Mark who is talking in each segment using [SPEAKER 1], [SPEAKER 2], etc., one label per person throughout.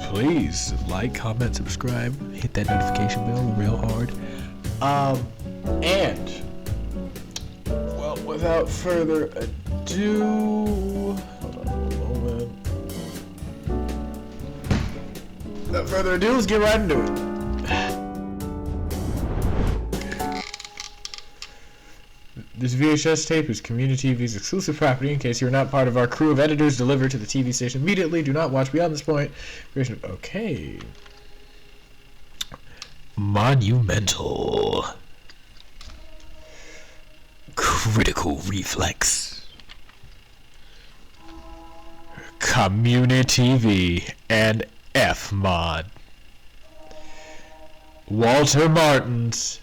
[SPEAKER 1] please like, comment, subscribe, hit that notification bell real hard. And well, without further ado, hold on a moment. Without further ado, let's get right into it. This VHS tape is Community TV's exclusive property. In case you're not part of our crew of editors delivered to the TV station immediately, do not watch beyond this point. Okay. Monumental. Critical reflex. Community TV and F-Mod. Walter Martin's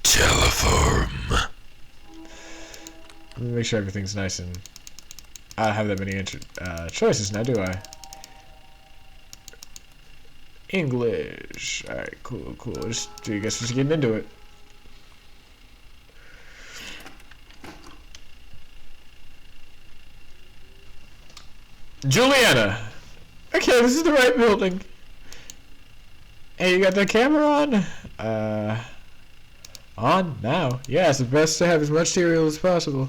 [SPEAKER 1] Teleforum. Let me make sure everything's nice and... I don't have that many choices now, do I? English. Alright, cool. I guess we're just getting into it. Juliana! Okay, this is the right building. Hey, you got the camera on? On now. Yeah, it's best to have as much material as possible.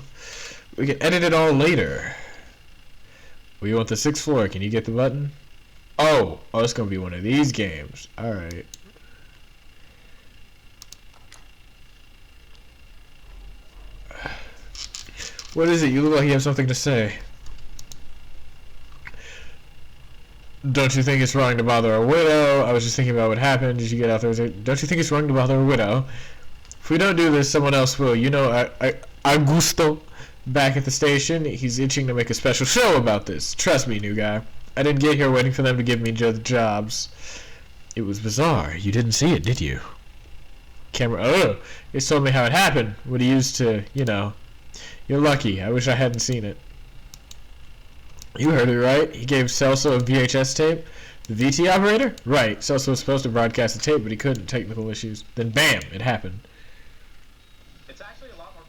[SPEAKER 1] We can edit it all later. We want the 6th floor. Can you get the button? Oh, it's gonna be one of these games. Alright. What is it? You look like you have something to say. Don't you think it's wrong to bother a widow? I was just thinking about what happened. Did you get out there? Don't you think it's wrong to bother a widow? If we don't do this, someone else will. You know, Augusto, back at the station, he's itching to make a special show about this. Trust me, new guy. I didn't get here waiting for them to give me jobs. It was bizarre. You didn't see it, did you? Camera. Oh, it's told me how it happened. What he used to, you know. You're lucky. I wish I hadn't seen it. You heard it right. He gave Celso a VHS tape. The VT operator? Right. Celso was supposed to broadcast the tape, but he couldn't. Technical issues. Then bam, it happened.
[SPEAKER 2] It's actually a lot more.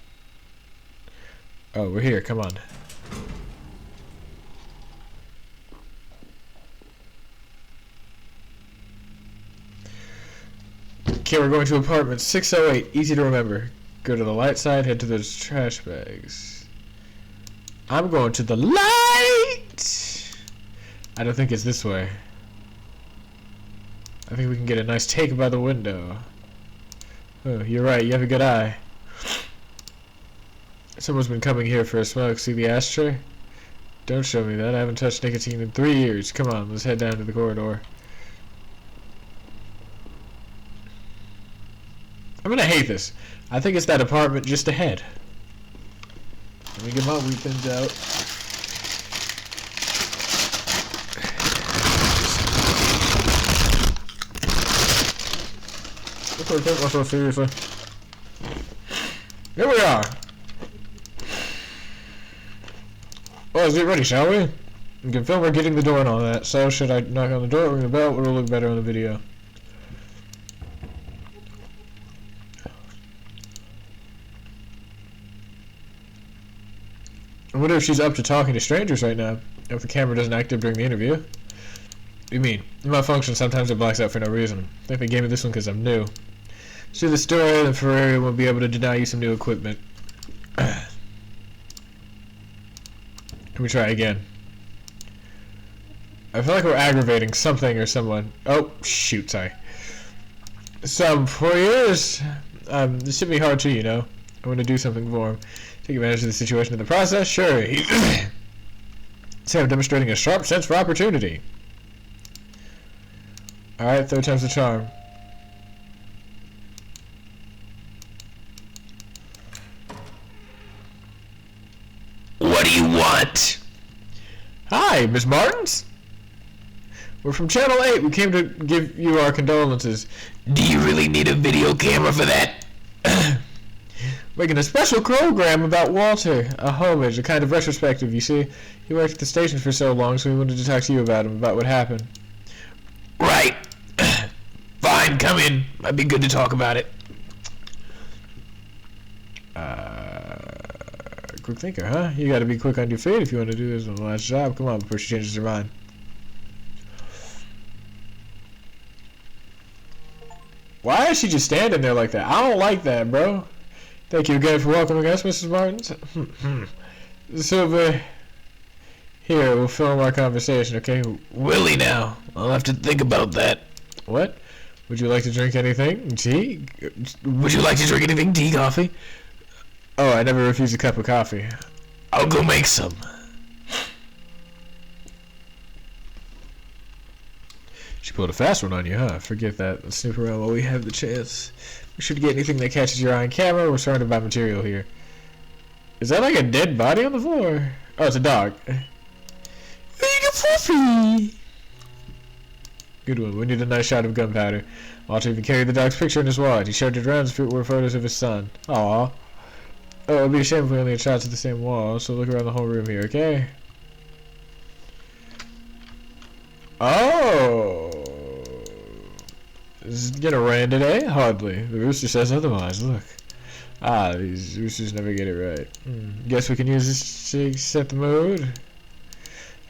[SPEAKER 1] Oh, we're here. Come on. Okay, we're going to apartment 608. Easy to remember. Go to the light side, head to those trash bags. I'm going to the light! I don't think it's this way. I think we can get a nice take by the window. Oh, you're right. You have a good eye. Someone's been coming here for a smoke. See the ashtray? Don't show me that. I haven't touched nicotine in 3 years. Come on, let's head down to the corridor. I'm gonna hate this. I think it's that apartment just ahead. Let me get my weapons out. I can't take myself seriously. Here we are. Well, let's get ready, shall we? We can film her getting the door and all that. So, should I knock on the door, ring the bell? It'll look better on the video. I wonder if she's up to talking to strangers right now, if the camera doesn't active during the interview. What do you mean? In my function, sometimes it blacks out for no reason. I think they gave me this one because I'm new. See the story, then Ferrari won't be able to deny you some new equipment. Let me try again. I feel like we're aggravating something or someone. Oh, shoot, sorry. Some 4 years. This should be hard too, you know. I want to do something for him. Take advantage of the situation in the process? Sure. Sam demonstrating a sharp sense for opportunity. Alright, 3rd time's the charm. What do you want? Hi, Miss Martins. We're from Channel 8. We came to give you our condolences. Do you really need a video camera for that? Making a special program about Walter. A homage, a kind of retrospective, you see. He worked at the station for so long, so we wanted to talk to you about him, about what happened. Right. Fine, come in. Might be good to talk about it. Quick thinker, huh? You gotta be quick on your feet if you want to do this on the last job. Come on, before she changes her mind. Why is she just standing there like that? I don't like that, bro. Thank you again for welcoming us, Mrs. Martins. Silver, here, we'll film our conversation, okay? Willie now. I'll have to think about that. What? Would you like to drink anything? Tea? Would you like to drink anything? Tea, coffee? Oh, I never refuse a cup of coffee. I'll go make some. She pulled a fast one on you, huh? Forget that. Let's snoop around while we have the chance. We should get anything that catches your eye on camera. We're surrounded by material here. Is that like a dead body on the floor? Oh, it's a dog. Fluffy. Good one. We need a nice shot of gunpowder. Walter even carried the dog's picture in his wallet. He showed it around as if it were photos of his son. Aww. Oh, it'd be a shame if we only had shots of the same wall, so look around the whole room here, okay? Oh! Is it gonna rain today? Hardly. The rooster says otherwise, look. Ah, these roosters never get it right. Guess we can use this to set the mood.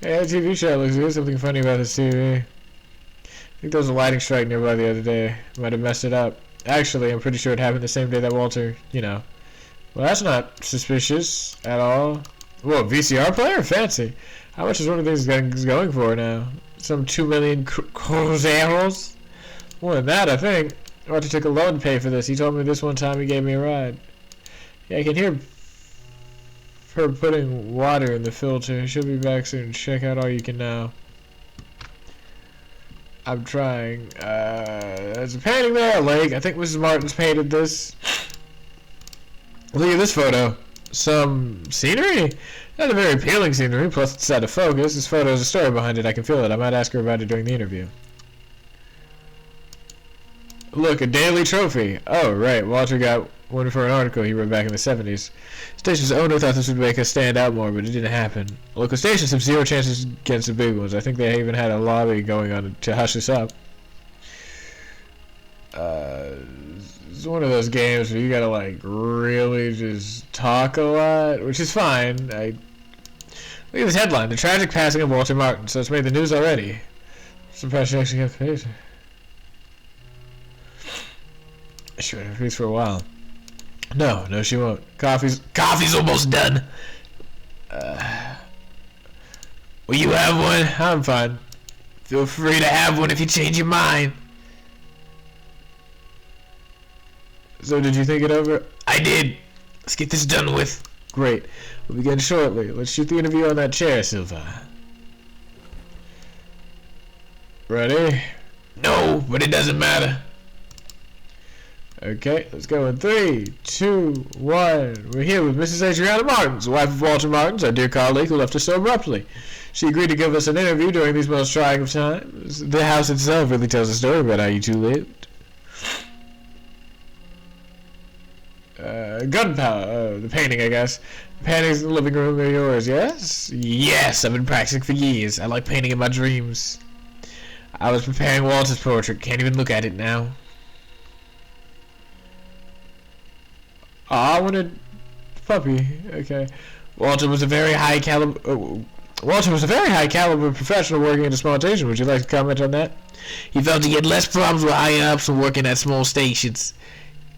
[SPEAKER 1] Yeah, the TV show looks good. Something funny about this TV. I think there was a lightning strike nearby the other day. Might have messed it up. Actually, I'm pretty sure it happened the same day that Walter, Well, that's not suspicious at all. Whoa, VCR player? Fancy. How much is one of these guns going for now? Some 2 million cruzeros? More than that, I think. Walter took a loan to pay for this. He told me this one time he gave me a ride. Yeah, I can hear her putting water in the filter. She'll be back soon. Check out all you can now. I'm trying. There's a painting there, a lake. I think Mrs. Martins painted this. Look at this photo. Some scenery? Not a very appealing scenery, plus it's out of focus. This photo has a story behind it. I can feel it. I might ask her about it during the interview. Look, a daily trophy. Oh, right. Walter got one for an article he wrote back in the 70s. Station's owner thought this would make us stand out more, but it didn't happen. Local stations have zero chances against the big ones. I think they even had a lobby going on to hush us up. It's one of those games where you gotta, like, really just talk a lot, which is fine. Look at this headline. The tragic passing of Walter Martin. So it's made the news already. Surprised she actually got the page. She won't have peace for a while. No, she won't. Coffee's almost done. Will you have one? I'm fine. Feel free to have one if you change your mind. So did you think it over? I did. Let's get this done with. Great. We'll begin shortly. Let's shoot the interview on that chair, Silva. Ready? No, but it doesn't matter. Okay, let's go in 3, 2, 1. We're here with Mrs. Adriana Martins, wife of Walter Martins, our dear colleague who left us so abruptly. She agreed to give us an interview during these most trying of times. The house itself really tells a story about how you two lived. Gunpowder. The painting, I guess. The paintings in the living room are yours, yes? Yes, I've been practicing for years. I like painting in my dreams. I was preparing Walter's portrait. Can't even look at it now. Oh, I wanted puppy. Okay. Walter was a very high caliber professional working at a small station. Would you like to comment on that? He felt he had less problems with higher ups when working at small stations.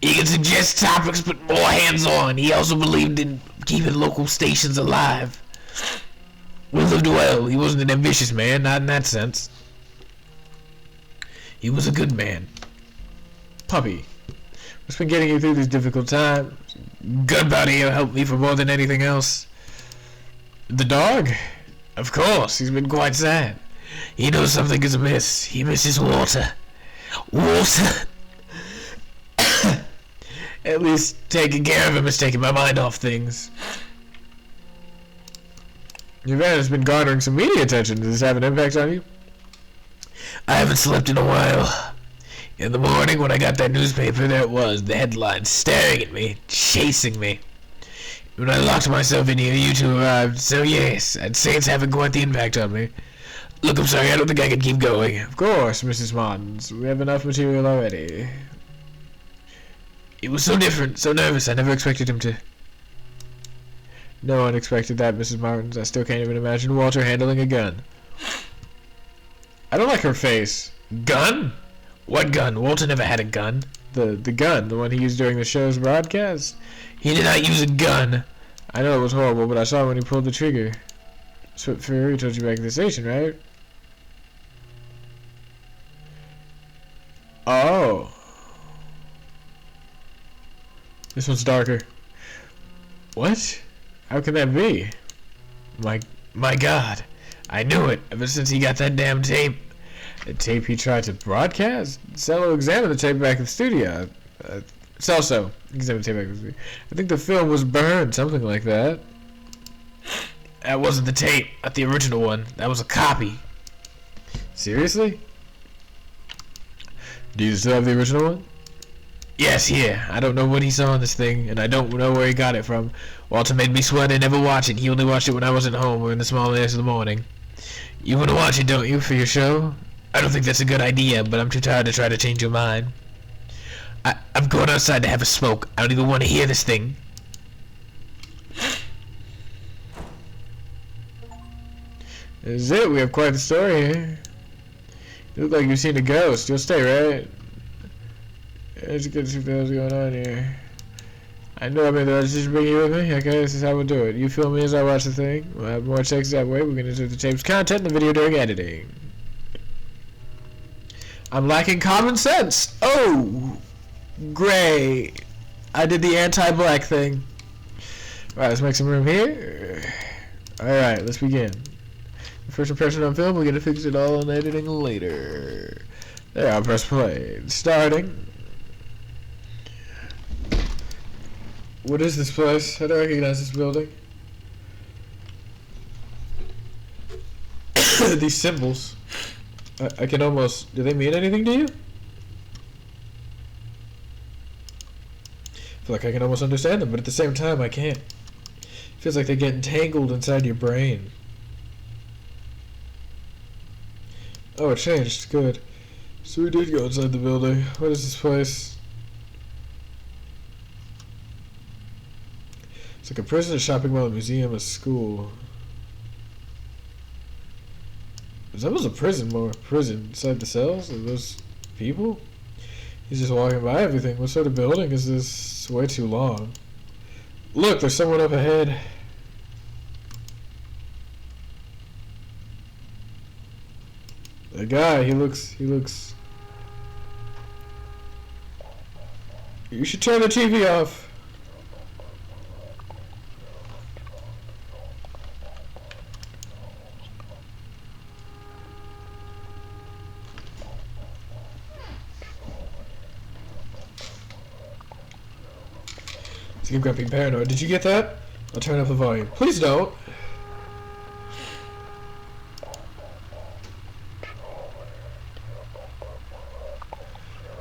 [SPEAKER 1] He could suggest topics but more hands-on. He also believed in keeping local stations alive. We lived well. He wasn't an ambitious man, not in that sense. He was a good man. Puppy. What's been getting you through these difficult times? Gunpowder helped me for more than anything else. The dog? Of course, he's been quite sad. He knows something is amiss. He misses Walter. Walter! At least taking care of him is taking my mind off things. Your van has been garnering some media attention. Does this have an impact on you? I haven't slept in a while. In the morning when I got that newspaper, there it was, the headline, staring at me, chasing me. When I locked myself in here, you two arrived, so yes, I'd say it's having quite the impact on me. Look, I'm sorry, I don't think I can keep going. Of course, Mrs. Martins, we have enough material already. He was so different, so nervous, I never expected him to. No one expected that, Mrs. Martins. I still can't even imagine Walter handling a gun. I don't like her face. Gun? What gun? Walter never had a gun. The gun, the one he used during the show's broadcast. He did not use a gun. I know it was horrible, but I saw when he pulled the trigger. That's what Fury told you back at the station, right? Oh. This one's darker. What? How can that be? My God. I knew it ever since he got that damn tape. The tape he tried to broadcast? Cello examined the tape back in the studio. Celso examined the tape back in the studio. I think the film was burned, something like that. That wasn't the tape, not the original one. That was a copy. Seriously? Do you still have the original one? Yes, here. I don't know what he saw in this thing, and I don't know where he got it from. Walter made me swear to never watch it. He only watched it when I wasn't home or in the small hours of the morning. You want to watch it, don't you, for your show? I don't think that's a good idea, but I'm too tired to try to change your mind. I'm going outside to have a smoke. I don't even want to hear this thing. This is it. We have quite the story here. You look like you've seen a ghost. You'll stay, right? It's good to see what's going on here. I know I made the right decision to bring you with me. Okay, this is how we'll do it. You film me as I watch the thing. We'll have more checks that way. We're going to insert the tape's content in the video during editing. I'm lacking common sense. Oh, great. I did the anti-black thing. Alright, let's make some room here. Alright, let's begin. The first impression on film, we're going to fix it all in editing later. There, I'll press play. Starting. What is this place? I don't recognize this building. These symbols. I can almost... Do they mean anything to you? I feel like I can almost understand them, but at the same time, I can't. It feels like they get entangled inside your brain. Oh, it changed. Good. So we did go inside the building. What is this place? It's like a prison, a shopping mall, a museum, a school. That was a prison, more prison inside the cells of those people. He's just walking by everything. What sort of building is this? It's way too long. Look, there's someone up ahead. The guy, he looks. You should turn the TV off. Keep being paranoid. Did you get that? I'll turn up the volume. Please don't.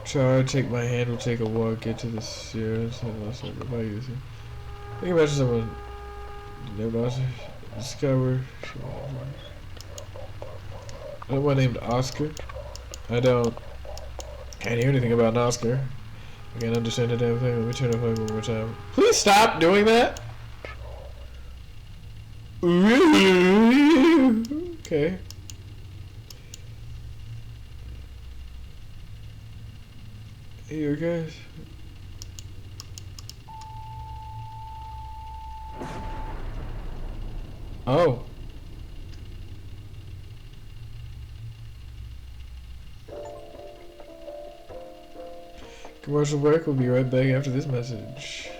[SPEAKER 1] Try to take my hand. We'll take a walk. Get to the stairs. I think imagine someone. Discover. Anyone named Oscar? I don't. Can't hear anything about an Oscar. I can't understand a damn thing. Let me turn it on one more time. Please stop doing that! Okay. Here, guys. Oh. Commercial break. We'll be right back after this message.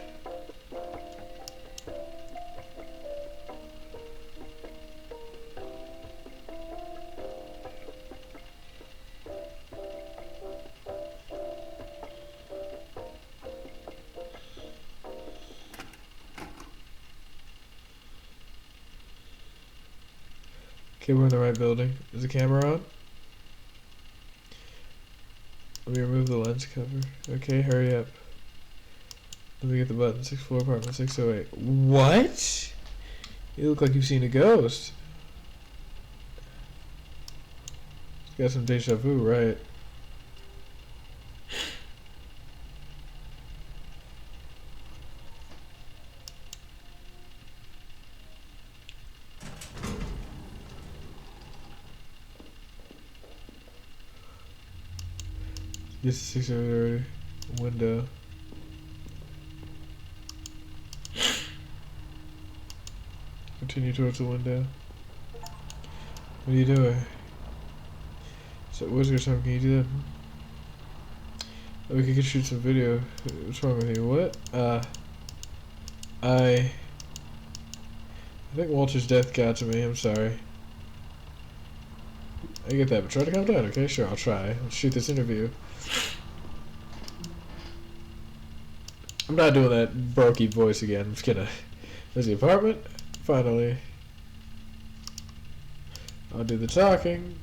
[SPEAKER 1] Okay, we're in the right building. Is the camera on? Let me remove the lens cover. Okay, hurry up. Let me get the button. 6th floor, apartment 608. What? You look like you've seen a ghost. Got some deja vu, right? This is 630 window. Continue towards the window. What are you doing? So, what's your time? Can you do that? Oh, we could shoot some video. What's wrong with you? What? I think Walter's death got to me. I'm sorry. I get that, but try to calm down, okay? Sure, I'll try. Let's shoot this interview. I'm not doing that brokey voice again. I'm just gonna. There's the apartment. Finally. I'll do the talking.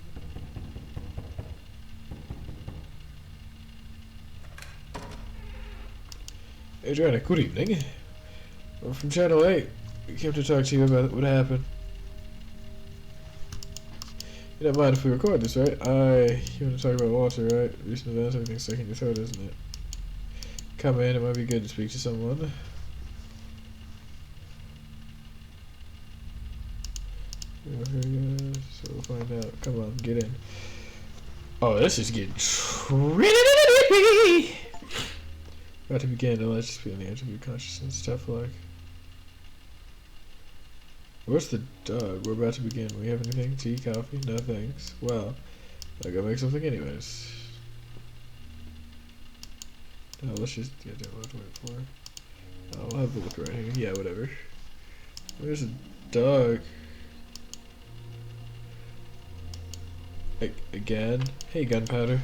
[SPEAKER 1] Adriana, good evening. We're from Channel 8. We came to talk to you about what happened. You don't mind if we record this, right? You want to talk about Walter, right? Recent events, everything's stuck in your throat, isn't it? Come in, it might be good to speak to someone. So we'll find out. Come on, get in. Oh, this is getting trippy. About to begin. Let's just be on the edge of your consciousness. Tough luck. Where's the dog? We're about to begin. We have anything? Tea, coffee? No thanks. Well, I gotta make something anyways. No, let's just get down. What to wait for? I'll have a look right here. Yeah, whatever. Where's the dog? Again? Hey, Gunpowder.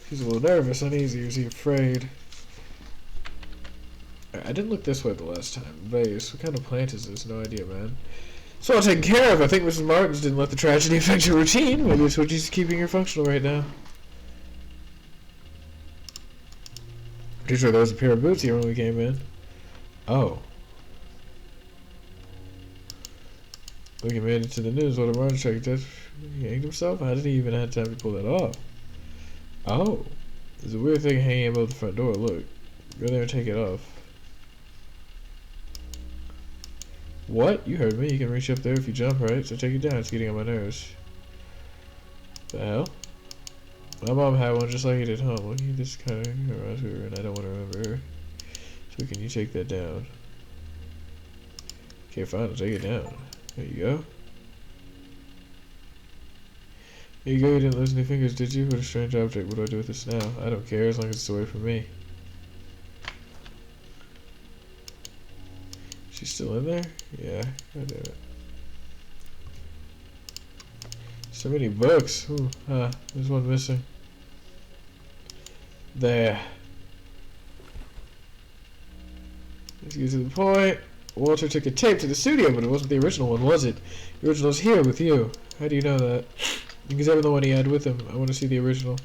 [SPEAKER 1] He's a little nervous, uneasy. Is he afraid? I didn't look this way the last time. Vase. What kind of plant is this? No idea, man. It's all taken care of. I think Mrs. Martins didn't let the tragedy affect your routine. Maybe it's what she's keeping her functional right now. Pretty sure there was a pair of boots here when we came in. Oh. Look, he made it to the news. What a Martin checked that. He hanged himself? How did he even have time to pull that off? Oh. There's a weird thing hanging above the front door. Look. Go there and take it off. What? You heard me. You can reach up there if you jump, right? So take it down. It's getting on my nerves. The hell? My mom had one just like it at home. Well, you just kind of reminds me of her, and I don't want to remember her. So can you take that down? Okay, fine. I'll take it down. There you go. There you go. You didn't lose any fingers, did you? What a strange object. What do I do with this now? I don't care as long as it's away from me. She's still in there? Yeah, God damn it. So many books. Ooh, there's one missing. There. Let's get to the point. Walter took a tape to the studio, but it wasn't the original one, was it? The original's here with you. How do you know that? Because I'm the one he had with him. I want to see the original.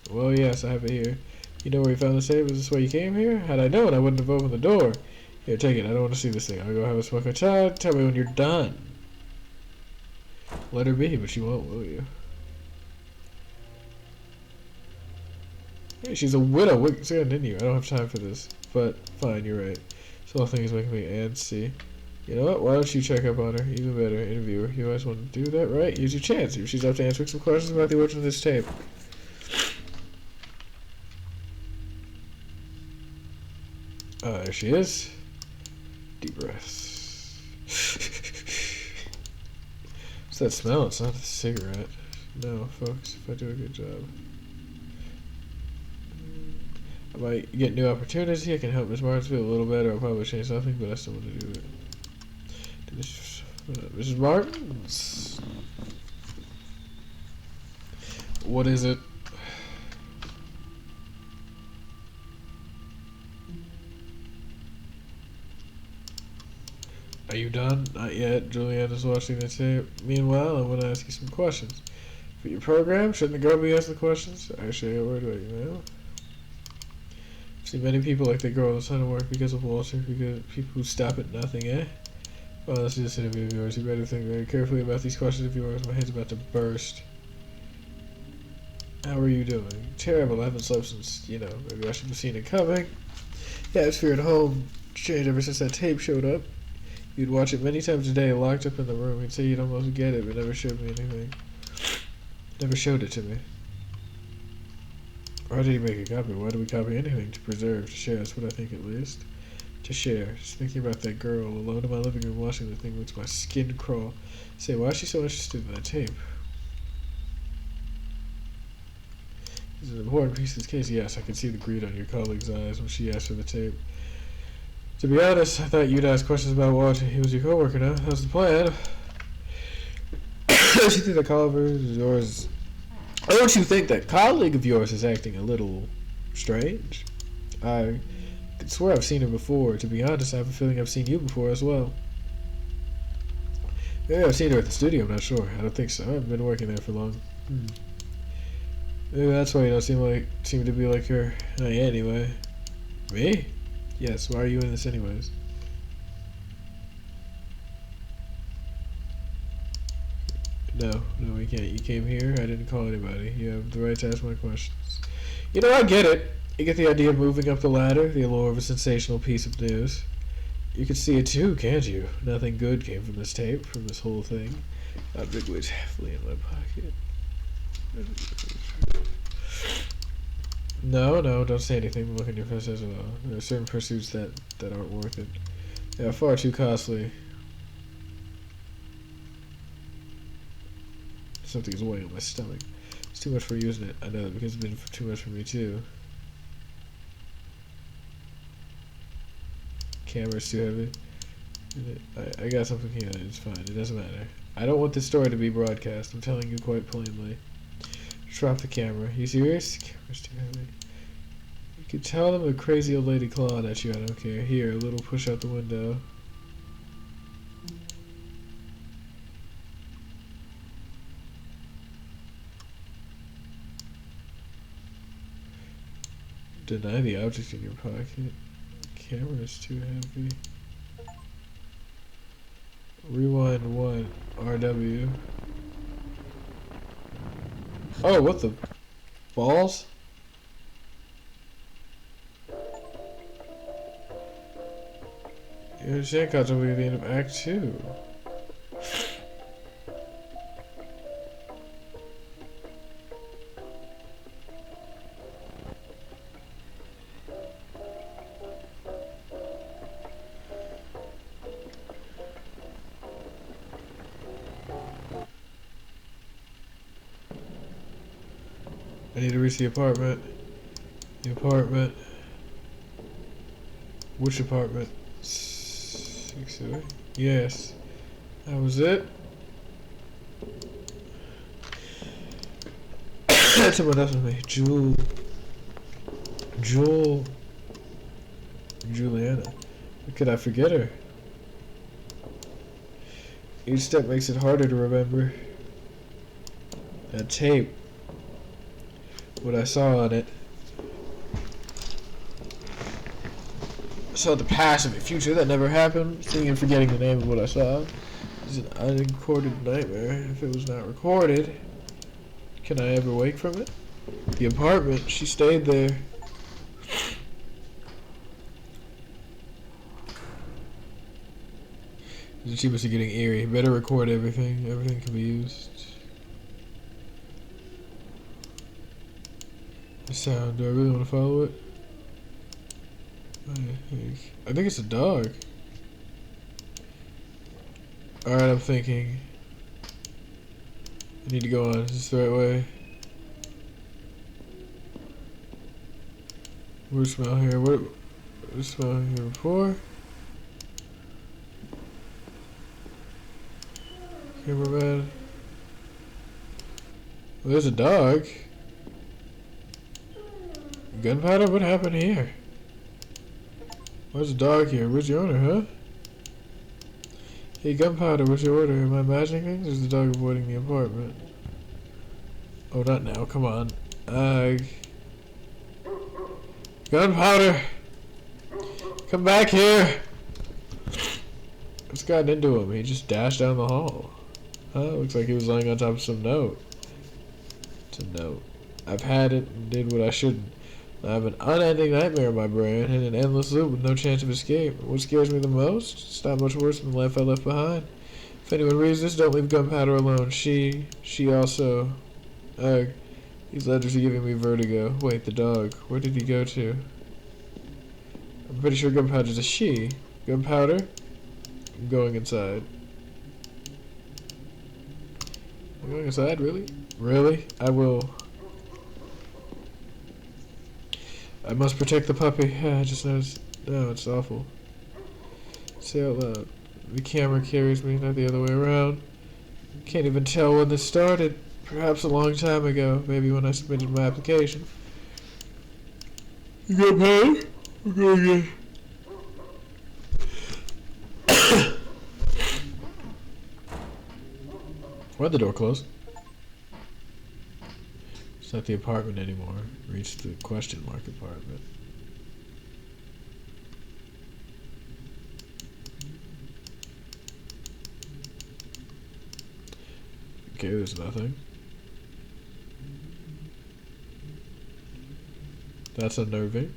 [SPEAKER 1] Well, yes, I have it here. You know where you found the tape? Is this why you came here? Had I known, I wouldn't have opened the door. Here, take it. I don't want to see this thing. I'll go have a smoke outside. Tell me when you're done. Let her be, but she won't, will you? Hey, she's a widow. What saying, didn't you? I don't have time for this. But, fine, you're right. This whole thing is making me antsy. You know what? Why don't you check up on her? Even better, interview her. You always want to do that, right? Use your chance. If she's up to answering some questions about the origin of this tape. There she is. Deep breaths. What's that smell? It's not a cigarette. No, folks, if I do a good job. I might get new opportunity. I can help Miss Martins feel a little better. I'll probably change nothing, but I still want to do it. Mrs. Martins? What is it? Are you done? Not yet. Juliana's watching the tape. Meanwhile, I want to ask you some questions. For your program, shouldn't the girl be asking the questions? Actually, I got worried about you now. I've seen many people like that girl all the time at work because of Walter, because people who stop at nothing, eh? Well, let's do this interview of yours. You better think very carefully about these questions of yours. My head's about to burst. How are you doing? Terrible. I haven't slept since, maybe I should have seen it coming. The atmosphere at home changed ever since that tape showed up. You'd watch it many times a day, locked up in the room. You'd say you'd almost get it, but never showed me anything. Never showed it to me. Why did he make a copy? Why do we copy anything? To preserve, to share. That's what I think, at least. To share. Just thinking about that girl alone in my living room watching the thing makes my skin crawl. Say, why is she so interested in that tape? This is an important piece of this case. Yes, I could see the greed on your colleague's eyes when she asked for the tape. To be honest, I thought you'd ask questions about Walt. He was your coworker now. That was the plan. Don't you think that colleague of yours... Don't you think that colleague of yours is acting a little strange? I could swear I've seen her before. To be honest, I have a feeling I've seen you before as well. Maybe I've seen her at the studio, I'm not sure. I don't think so. I haven't been working there for long. Maybe that's why you don't seem to be like her. Not yet, anyway. Me? Yes, why are you in this anyways? No, we can't. You came here, I didn't call anybody. You have the right to ask my questions. You know, I get it. You get the idea of moving up the ladder, the allure of a sensational piece of news. You can see it too, can't you? Nothing good came from this tape, from this whole thing. That big weight's heavily in my pocket. No, don't say anything. Look in your face as well. There are certain pursuits that aren't worth it. They are far too costly. Something is weighing on my stomach. It's too much for using it. I know that because it's been too much for me too. Camera's too heavy. I got something here. It's fine. It doesn't matter. I don't want this story to be broadcast. I'm telling you quite plainly. Drop the camera. You serious? Camera's too heavy. You could tell them a crazy old lady clawed at you. I don't care. Here, a little push out the window. Deny the object in your pocket. Camera's too heavy. Rewind 1. RW. Oh, what the balls? Your Shankots will be at the end of Act 2. I need to reach the apartment. The apartment. Which apartment? 608? Yes. That was it. That's someone else with me. Juliana. How could I forget her? Each step makes it harder to remember. That tape. What I saw on it. I saw the past and the future that never happened. Seeing and forgetting the name of what I saw is an unrecorded nightmare. If it was not recorded, can I ever wake from it? The apartment, she stayed there. She must be getting eerie. Better record everything. Everything can be used. The sound. Do I really want to follow it? I think it's a dog. Alright, I'm thinking. I need to go on. Is this the right way? What smell here? What smell here before? Cameraman. Well, there's a dog. Gunpowder? What happened here? Where's the dog here? Where's your owner, huh? Hey, Gunpowder, what's your order? Am I imagining things? Or is the dog avoiding the apartment? Oh, not now. Come on. Gunpowder! Come back here! What's gotten into him? He just dashed down the hall. Looks like he was lying on top of some note. It's a note. I've had it and did what I shouldn't. I have an unending nightmare in my brain and an endless loop with no chance of escape. What scares me the most? It's not much worse than the life I left behind. If anyone reads this, don't leave Gunpowder alone. She also... These letters are giving me vertigo. Wait, the dog. Where did he go to? I'm pretty sure Gunpowder's a she. Gunpowder? I'm going inside. I'm going inside? Really? Really? I will. I must protect the puppy. I just noticed. No, it's awful. Say out loud. The camera carries me, not the other way around. Can't even tell when this started. Perhaps a long time ago. Maybe when I submitted my application. You got paid? I'm going in. Why'd the door close? It's not the apartment anymore. Reached the question mark apartment. Okay, there's nothing. That's unnerving.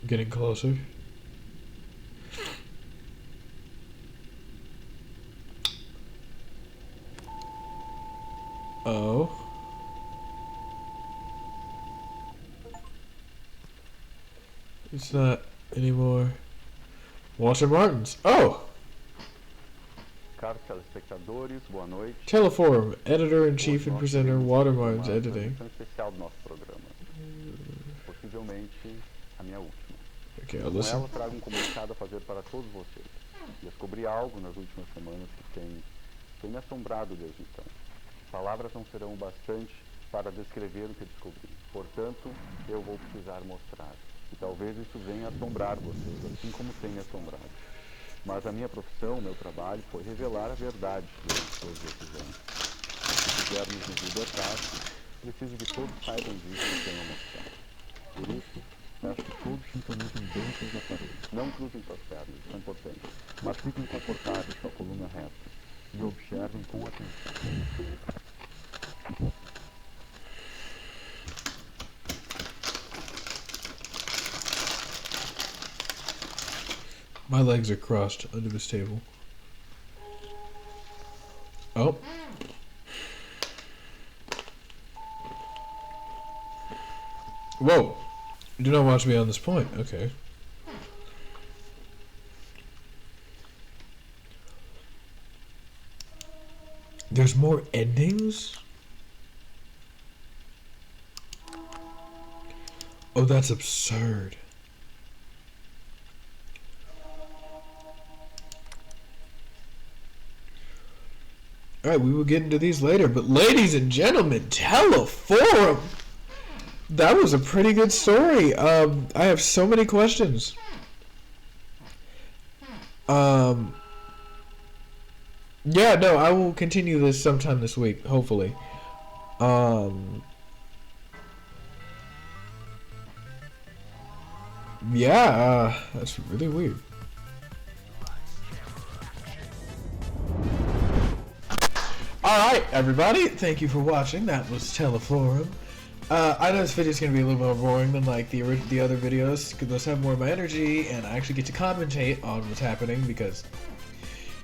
[SPEAKER 1] Getting closer. Oh. It's not anymore. Walter Martins. Oh!
[SPEAKER 3] Caros telespectadores, boa noite.
[SPEAKER 1] Teleforum, editor-in-chief and presenter, Walter Martins,
[SPEAKER 3] Uma
[SPEAKER 1] editing.
[SPEAKER 3] transmissão especial do nosso programa. Possivelmente a minha última.
[SPEAKER 1] Okay, I'll
[SPEAKER 3] Com
[SPEAKER 1] listen.
[SPEAKER 3] ela trago comunicado a fazer para todos vocês. Descobri algo nas últimas semanas que tem me assombrado desde então. Palavras não serão bastante para descrever o que descobri. Portanto, eu vou precisar mostrar. E talvez isso venha assombrar vocês, assim como tem me assombrado. Mas a minha profissão, o meu trabalho, foi revelar a verdade durante todos esses anos. Se quisermos nos libertar, preciso que todos saibam disso e tenham mostrar. Por isso, peço que todos sintonizem bem seus aparelhos. Não cruzem suas pernas, isso é importante. Mas fiquem confortáveis com a coluna reta e observem com atenção.
[SPEAKER 1] My legs are crossed under this table. Oh. Whoa. Do not watch me on this point. Okay. There's more endings? Oh, that's absurd. Alright, we will get into these later, but ladies and gentlemen, Teleforum! That was a pretty good story. I have so many questions. Yeah, no, I will continue this sometime this week, hopefully. Yeah, that's really weird. Alright, everybody, thank you for watching. That was Teleforum. I know this video is going to be a little more boring than like the other videos, because those have more of my energy, and I actually get to commentate on what's happening, because,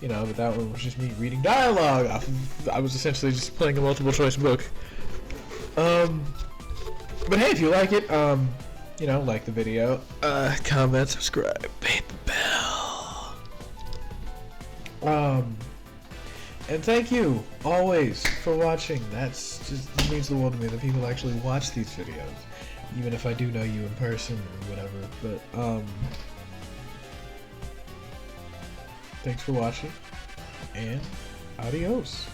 [SPEAKER 1] you know, but that one was just me reading dialogue. I was essentially just playing a multiple choice book. But hey, if you like it, you know, like the video, comment, subscribe, hit the bell. And thank you, always, for watching. That's just, it means the world to me that people actually watch these videos. Even if I do know you in person or whatever. But, thanks for watching, and adios.